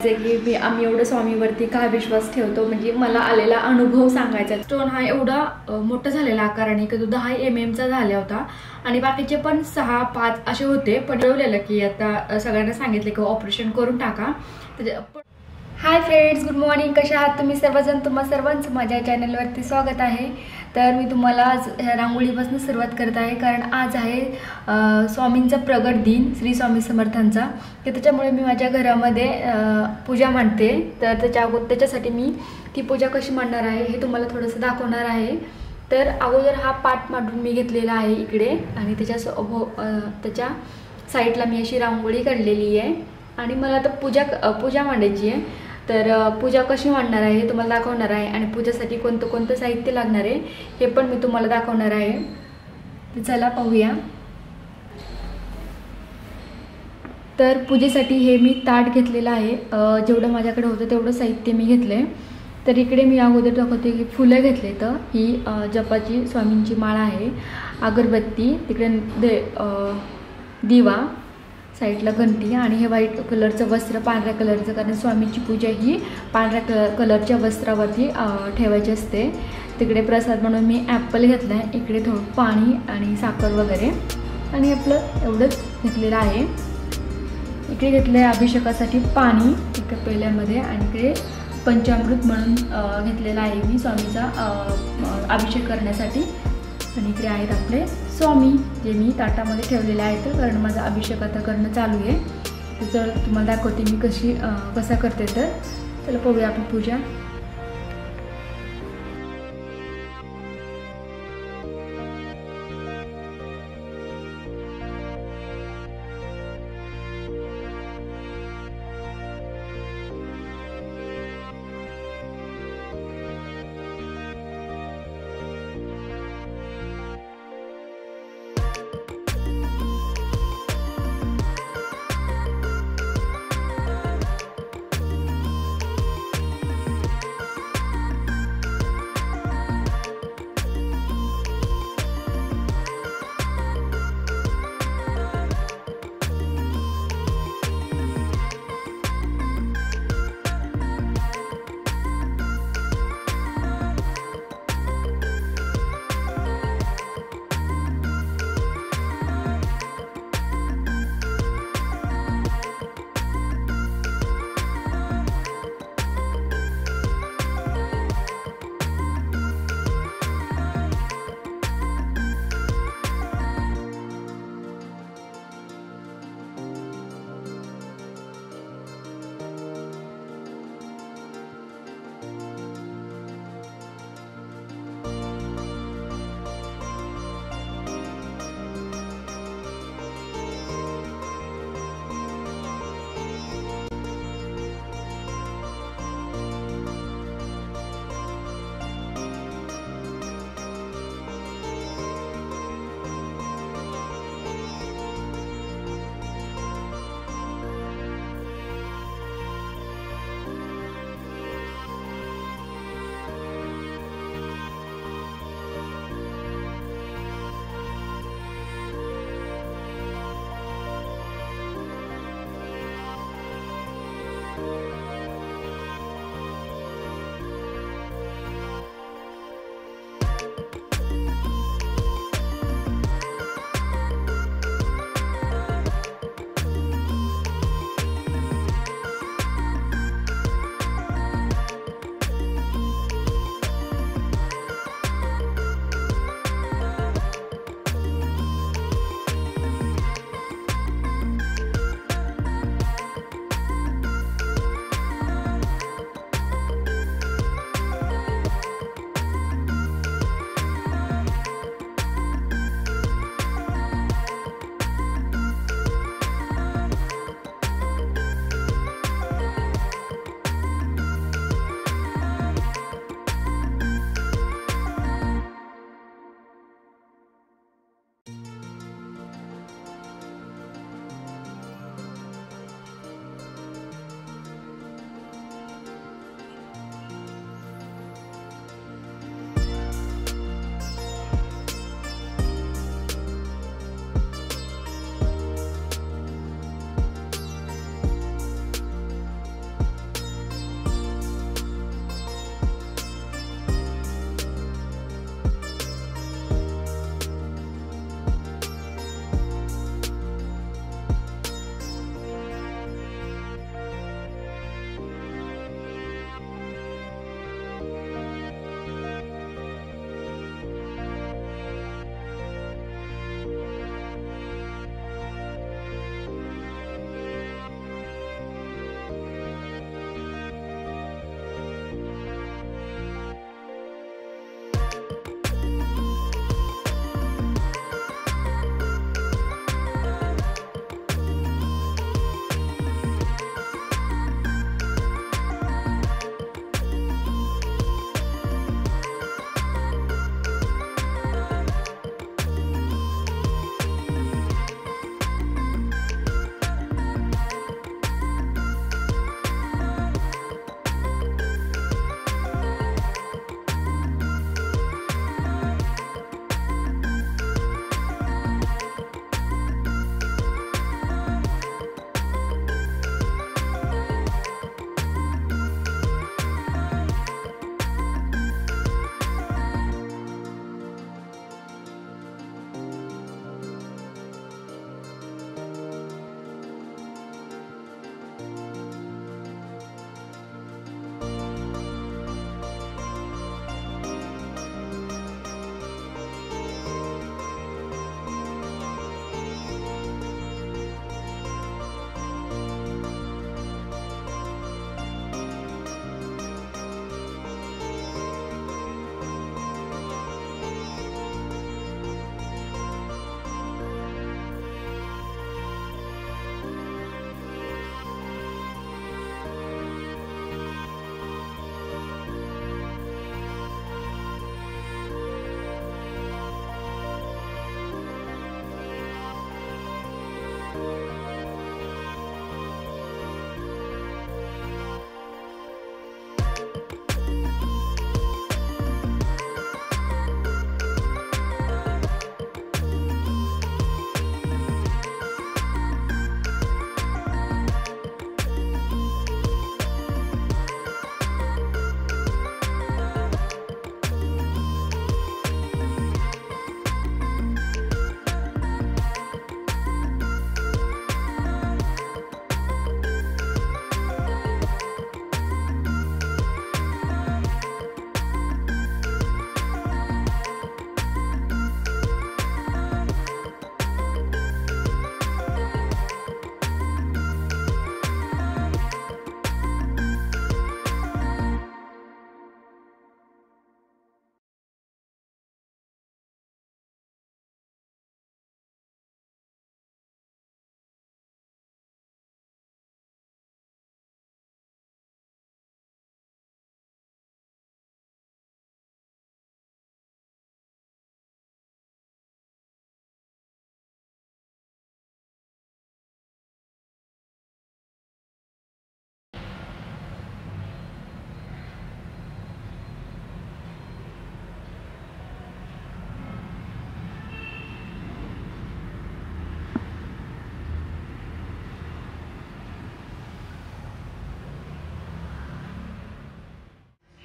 जे की आम्ही एवढं स्वामीवरती का विश्वास ठेवतो, म्हणजे मला आलेला अनुभव सांगायचा. स्टोन हा एवढा मोठा झालेला आकाराने की तो 10 mm चा झाला होता आणि बाकीचे पण 6-5 असे होते. पण ठरवलेलं की आता सगळ्यांना सांगितले की ऑपरेशन करून टाका. Hi friends, good morning. कशा आहात तुम्ही सर्वजण? तुम्हा सर्वांचं माझ्या चॅनलवरती स्वागत आहे. तर मी तुम्हाला आज रांगोळीपासून सुरुवात करत आहे, कारण आज आहे स्वामींचा प्रगट दिन, श्री स्वामी समर्थांचा. तर त्याच्यामुळे मी माझ्या घरामध्ये पूजा मांडते. तर त्याच्यासाठी मी ती पूजा कशी मांडणार आहे हे तुम्हाला थोडंसं दाखवणार आहे. तर अगोदर हा पाट मांडून मी घेतलेला आहे इकडे, आणि त्याच्या साईडला मी अशी रांगोळी काढलेली आहे. आणि मला आता पूजा मांडायची आहे. तर पूजा कशी मांडणार आहे हे तुम्हाला दाखवणार आहे, आणि पूजेसाठी कोणतं कोणतं साहित्य लागणार आहे हे पण मी तुम्हाला दाखवणार आहे. तर चला पाहूया. तर पूजेसाठी हे मी ताट घेतलेलं आहे. जेवढं माझ्याकडे होतं तेवढं साहित्य मी घेतलं आहे. तर इकडे मी अगोदर दाखवते की फुलं घेतले. तर ही जपाची स्वामींची माळा आहे, अगरबत्ती, तिकडे दिवा, साईडला घंटी, आणि हे व्हाईट कलरचं वस्त्र, पांढऱ्या कलरचं, कारण स्वामींची पूजा ही पांढऱ्या कलरच्या वस्त्रावरती ठेवायची असते. तिकडे प्रसाद म्हणून मी ॲपल घेतला आहे. इकडे थोडं पाणी आणि साखर वगैरे, आणि आपलं एवढंच घेतलेलं आहे. इकडे घेतलं आहे अभिषेकासाठी पाणी एका पेल्यामध्ये, आणि इकडे पंचामृत म्हणून घेतलेलं आहे मी स्वामीचा अभिषेक करण्यासाठी. आणि इकडे आहेत आपले स्वामी, जे मी ताटामध्ये ठेवलेले आहेत, कारण माझा अभिषेक आता करणं चालू आहे. तर तुम्हाला दाखवते मी कसा करते. तर चला पाहूया आपण पूजा.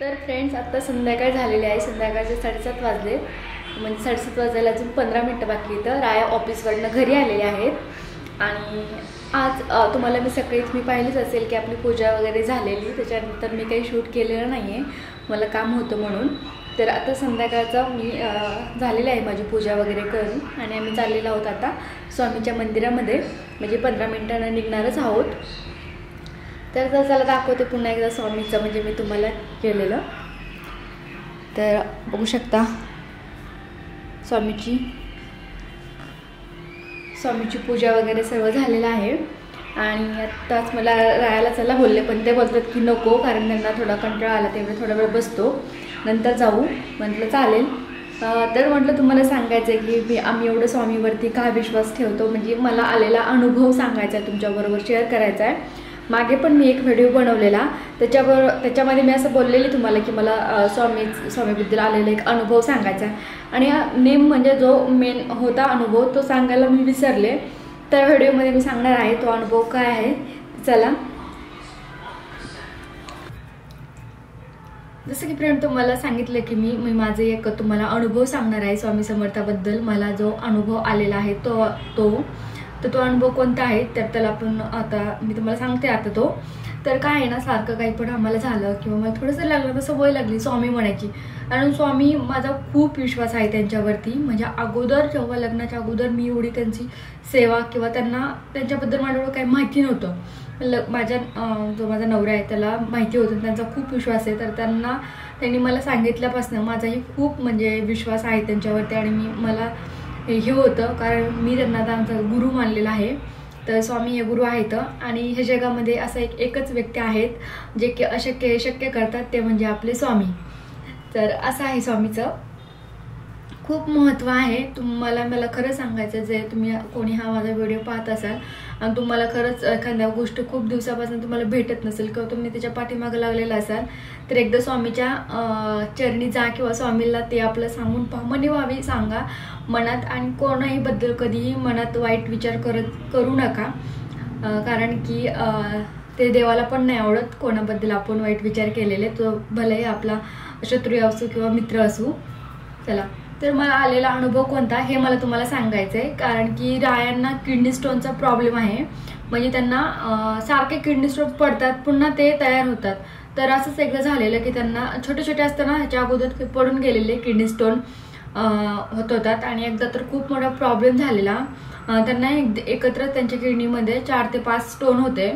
तर फ्रेंड्स, आता संध्याकाळ झालेली आहे. संध्याकाळचे 7:30 वाजले, म्हणजे 7:30 वाजायला अजून 15 मिनटं बाकी. तर राया ऑफिसवरनं घरी आलेले आहेत आणि आज तुम्हाला मी सकाळीच पाहिलीच असेल की आपली पूजा वगैरे झालेली. त्याच्यानंतर मी काही शूट केलेलं नाही आहे, मला काम होतं म्हणून. तर आता संध्याकाळचा मी झालेलं आहे माझी पूजा वगैरे करून आणि आम्ही चाललेलो आहोत आता स्वामीच्या मंदिरामध्ये, म्हणजे 15 मिनटांना निघणारच आहोत. तर चला दाखवते पुन्हा एकदा स्वामीचं, म्हणजे मी तुम्हाला केलेलं. तर बघू शकता स्वामीची पूजा वगैरे सर्व झालेलं आहे. आणि आत्ताच मला रायाला चला बोलले, पण ते बोलतात की नको, कारण त्यांना थोडा कंटाळा आला, तेवढं थोडा वेळ बसतो, नंतर जाऊ. म्हटलं चालेल. तर म्हटलं तुम्हाला सांगायचं आहे की आम्ही एवढं स्वामीवरती का विश्वास ठेवतो, म्हणजे मला आलेला अनुभव सांगायचा आहे, तुमच्याबरोबर शेअर करायचा आहे. मागे पण मी एक व्हिडिओ बनवलेला, त्याच्यामध्ये मी असं बोललेली तुम्हाला की मला स्वामीबद्दल आलेला एक अनुभव सांगायचा आहे. आणि हा म्हणजे जो मेन होता अनुभव तो सांगायला मी विसरले. त्या व्हिडिओमध्ये मी सांगणार आहे तो अनुभव काय आहे. चला. जसं की फ्रेंड तुम्हाला सांगितलं की मी माझे एक तुम्हाला अनुभव सांगणार आहे स्वामी समर्थाबद्दल. मला जो अनुभव आलेला आहे तो अनुभव कोणता आहे, तर त्याला आपण आता मी तुम्हाला सांगते. आता तो तर काय आहे ना, सारखं काही पण आम्हाला झालं किंवा मला थोडंसं लागलं तर सवय लागली स्वामी म्हणायची. कारण स्वामी माझा खूप विश्वास आहे त्यांच्यावरती. म्हणजे अगोदर जेव्हा लग्नाच्या अगोदर मी एवढी त्यांची सेवा किंवा त्यांच्याबद्दल मला एवढं काही माहिती नव्हतं. जो माझा नवरा आहे त्याला माहिती होतं, त्यांचा खूप विश्वास आहे. तर त्यांनी मला सांगितल्यापासून माझाही खूप म्हणजे विश्वास आहे त्यांच्यावरती. आणि मला हे होतं कारण मी त्यांना आमचा गुरु मानलेला आहे. तर स्वामी हे गुरु आहेत. आणि ह्या जगामध्ये असं एकच व्यक्ती आहेत जे की अशक्य शक्य करतात, ते म्हणजे आपले स्वामी. तर असं आहे स्वामीचं खूप महत्त्व आहे. मला खरं सांगायचं, जे तुम्ही कोणी हा माझा व्हिडिओ पाहत असाल आणि तुम्हाला खरंच एखाद्या गोष्ट खूप दिवसापासून तुम्हाला भेटत नसेल किंवा तुम्ही त्याच्या पाठीमागे लागलेला असाल, तर एकदा स्वामीच्या चरणी जा किंवा स्वामीला ते आपलं सांगून मनी व्हावी सांगा मनात. आणि कोणाही बद्दल कधीही मनात वाईट विचार करू नका, कारण की ते देवाला पण नाही आवडत कोणाबद्दल आपण वाईट विचार केलेले, तो भलेही आपला शत्रू असू किंवा मित्र असू. चला. तर मला आलेला अनुभव कोणता हे मला तुम्हाला सांगायचं आहे. कारण की रायांना किडनी स्टोनचा प्रॉब्लेम आहे. म्हणजे त्यांना सारखे किडनी स्टोन पडतात, पुन्हा ते तयार होतात. तर असंच एकदा झालेलं की त्यांना छोटे असताना ह्याच्या अगोदर पडून गेलेले किडनी स्टोन होतात. आणि एकदा तर खूप मोठा प्रॉब्लेम झालेला. त्यांना एकत्र त्यांच्या किडनीमध्ये 4 ते 5 स्टोन होते,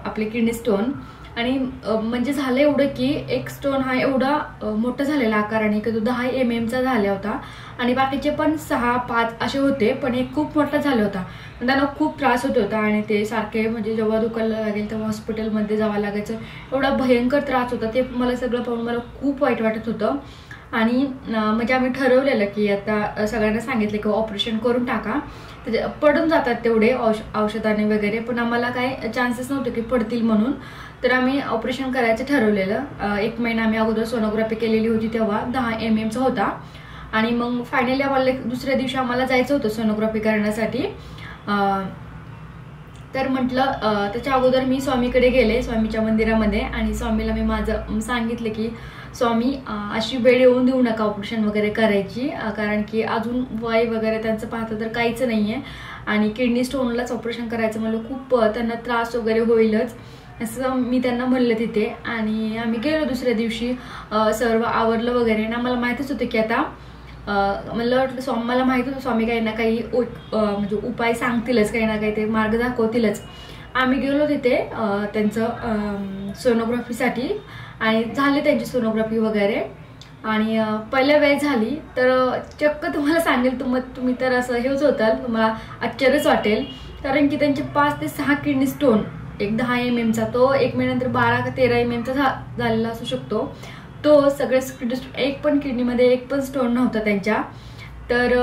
आपले किडनी स्टोन. आणि म्हणजे झालं एवढं की एक स्टोन हा एवढा मोठा झालेला आकाराने की तो 10 mm झाला होता. आणि बाकीचे पण 6-5 असे होते, पण एक खूप मोठा झाला होता. त्यांना खूप त्रास होत होता. आणि ते सारखे म्हणजे जेव्हा दुखायला लागेल तेव्हा हॉस्पिटलमध्ये जावं लागायचं, एवढा भयंकर त्रास होता. ते मला सगळं पाहून मला खूप वाईट वाटत होतं. आणि म्हणजे आम्ही ठरवलेलं की आता सगळ्यांना सांगितलं की ऑपरेशन करून टाका, पडून जातात तेवढे औषधाने वगैरे, पण आम्हाला काही चान्सेस नव्हते की पडतील म्हणून. तर आम्ही ऑपरेशन करायचं ठरवलेलं. 1 महिना आम्ही अगोदर सोनोग्राफी केलेली होती, तेव्हा 10 mm होता. आणि मग फायनली आम्हाला दुसऱ्या दिवशी आम्हाला जायचं होतं सोनोग्राफी करण्यासाठी. तर म्हटलं त्याच्या अगोदर मी स्वामीकडे गेले, स्वामीच्या मंदिरामध्ये. आणि स्वामीला मी माझं सांगितलं की स्वामी अशी वेळ येऊन देऊ नका ऑपरेशन वगैरे करायची, कारण की अजून वय वगैरे त्यांचं पाहतं तर काहीच नाही आहे. आणि किडनी स्टोनलाच ऑपरेशन करायचं म्हणलं, खूप त्यांना त्रास वगैरे होईलच असं मी त्यांना म्हणलं तिथे. आणि आम्ही गेलो दुसऱ्या दिवशी, सर्व आवरलं वगैरे. ना मला माहितीच होतं की आता मला माहित होतं स्वामी काही ना काही म्हणजे उपाय सांगतीलच, काही ना काही ते मार्ग दाखवतीलच. आम्ही गेलो तिथे त्यांचं सोनोग्राफीसाठी. आणि झाली त्यांची सोनोग्राफी वगैरे. आणि पहिल्या वेळेस झाली तर चक्क तुम्हाला सांगेल तुम्ही तर असं हेच होताल, तुम्हाला आश्चर्यच वाटेल. कारण की त्यांचे 5 ते 6 किडनी स्टोन, एक 10 mm तो 1 महिन्यानंतर 12 का 13 mm झालेला असू शकतो. तो सगळे एक पण किडनीमध्ये एक पण स्टोन नव्हता त्यांच्या. तर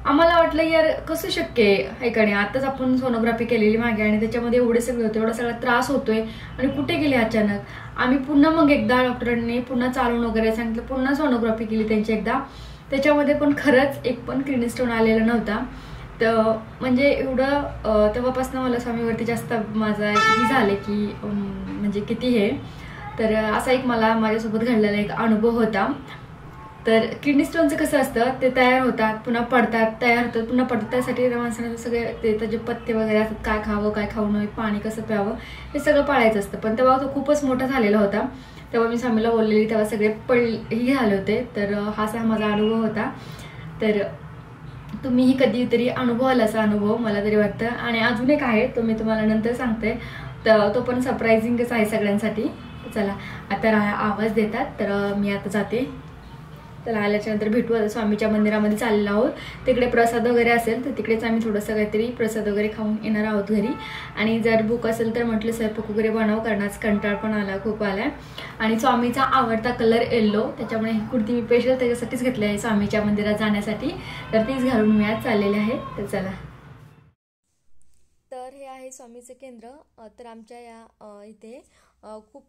आम्हाला वाटलं यार कसं शक्य आहे का नाही, आताच आपण सोनोग्राफी केलेली मागे आणि त्याच्यामध्ये एवढे सगळे होते, एवढा सगळा त्रास होतोय आणि कुठे गेले अचानक. आम्ही पुन्हा मग एकदा डॉक्टरांनी पुन्हा चालून वगैरे सांगितलं, पुन्हा सोनोग्राफी केली त्यांची एकदा. त्याच्यामध्ये पण खरंच एक पण किडनी स्टोन आलेला नव्हता. तर म्हणजे एवढं तेव्हापासून मला स्वामीवरती जास्त माझा हे झाले की म्हणजे किती हे. तर असा एक मला माझ्यासोबत घडलेला एक अनुभव होता. तर किडनी स्टोनचं कसं असतं, ते तयार होतात, पुन्हा पडतात, तयार होतात, पुन्हा पडतात. त्यासाठी त्या माणसाने सगळे ते त्याचे पथ्य वगैरे असतात, काय खावं काय खाऊ नये, पाणी कसं प्यावं, हे सगळं पाळायचं असतं. पण तेव्हा तो खूपच मोठा झालेला होता. तेव्हा मी स्वामीला बोललेली, तेव्हा सगळे हे झाले होते. तर हा असा माझा अनुभव होता. तर तुम्हीही कधीतरी अनुभवाल असा अनुभव, मला तरी वाटतं. आणि अजून एक आहे, तो मी तुम्हाला नंतर सांगते. तर तो पण सरप्रायझिंगच आहे सगळ्यांसाठी. चला आता आवाज देतात, तर मी आता जाते. तर आल्याच्या नंतर भेटू. आता स्वामीच्या मंदिरामध्ये चाललेलो आहोत. तिकडे प्रसाद वगैरे असेल तर तिकडेच आम्ही थोडंसं काहीतरी प्रसाद वगैरे खाऊन येणार आहोत घरी. आणि जर भूक असेल तर म्हटलं स्वयंपाक वगैरे बनव, करण्याचा कंटाळ पण आला, खूप आलाय. आणि स्वामीचा आवडता कलर येल्लो, त्याच्यामुळे ही कुर्ती मी स्पेशल त्याच्यासाठीच घेतली आहे, स्वामीच्या मंदिरात जाण्यासाठी. तर तीच घालून मी आज चाललेले आहे. तर चला. तर हे आहे स्वामीचे केंद्र. तर आमच्या या इथे खूप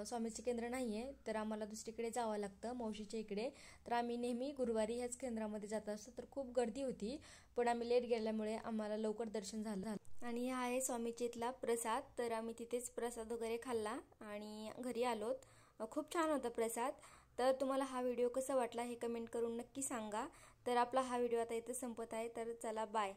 स्वामीचे केंद्र नाही आहे, तर आम्हाला दुसरीकडे जावं लागतं, मावशीच्या इकडे. तर आम्ही नेहमी गुरुवारी ह्याच केंद्रामध्ये जात असतो. तर खूप गर्दी होती, पण आम्ही लेट गेल्यामुळे आम्हाला लवकर दर्शन झालं. आणि हा आहे स्वामीच्या इथला प्रसाद. तर आम्ही तिथेच प्रसाद वगैरे खाल्ला आणि घरी आलोत. खूप छान होता प्रसाद. तर तुम्हाला हा व्हिडिओ कसा वाटला हे कमेंट करून नक्की सांगा. तर आपला हा व्हिडिओ आता इथे संपत आहे. तर चला, बाय.